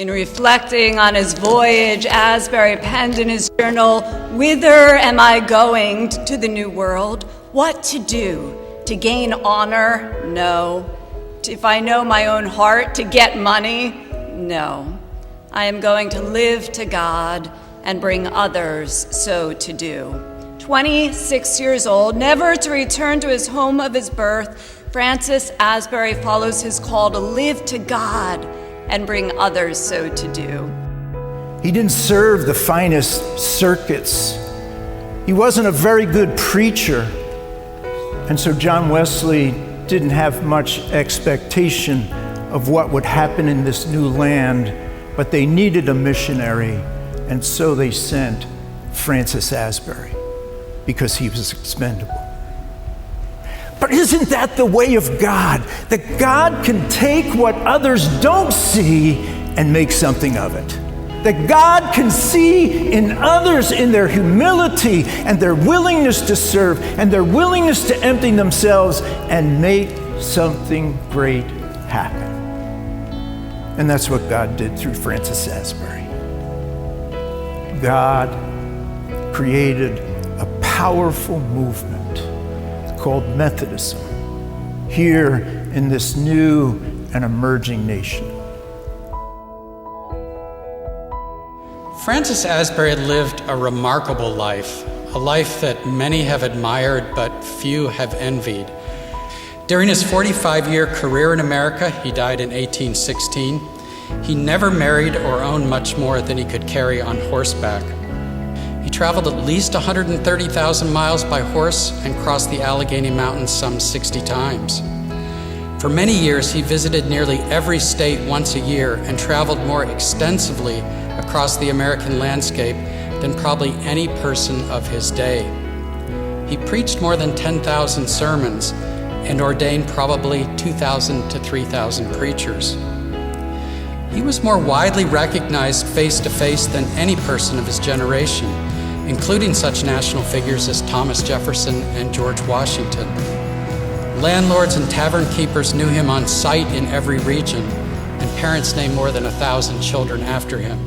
In reflecting on his voyage, Asbury penned in his journal, "Whither am I going to the New World? What to do? To gain honor? No. If I know my own heart, to get money? No. I am going to live to God and bring others so to do." 26 years old, never to return to his home of his birth, Francis Asbury follows his call to live to God and bring others so to do. He didn't serve the finest circuits. He wasn't a very good preacher. And so John Wesley didn't have much expectation of what would happen in this new land, but they needed a missionary, and so they sent Francis Asbury because he was expendable. But isn't that the way of God? That God can take what others don't see and make something of it. That God can see in others, in their humility and their willingness to serve and their willingness to empty themselves and make something great happen. And that's what God did through Francis Asbury. God created a powerful movement called Methodism here in this new and emerging nation. Francis Asbury lived a remarkable life, a life that many have admired but few have envied. During his 45-year career in America, he died in 1816, he never married or owned much more than he could carry on horseback. He traveled at least 130,000 miles by horse and crossed the Allegheny Mountains some 60 times. For many years, he visited nearly every state once a year and traveled more extensively across the American landscape than probably any person of his day. He preached more than 10,000 sermons and ordained probably 2,000 to 3,000 preachers. He was more widely recognized face-to-face than any person of his generation, including such national figures as Thomas Jefferson and George Washington. Landlords and tavern keepers knew him on sight in every region, and parents named more than 1,000 children after him.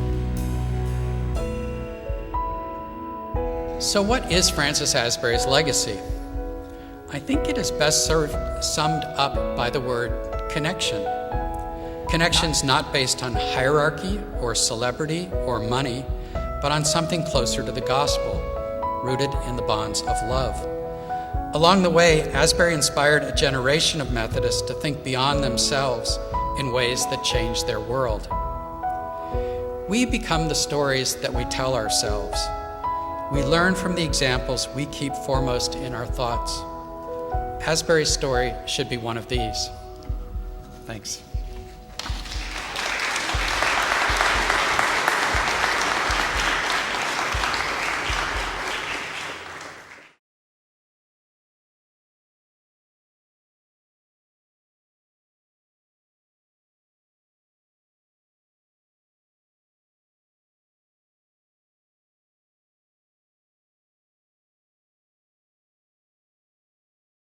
So what is Francis Asbury's legacy? I think it is best summed up by the word connection. Connections not based on hierarchy or celebrity or money, but on something closer to the gospel, rooted in the bonds of love. Along the way, Asbury inspired a generation of Methodists to think beyond themselves in ways that changed their world. We become the stories that we tell ourselves. We learn from the examples we keep foremost in our thoughts. Asbury's story should be one of these. Thanks.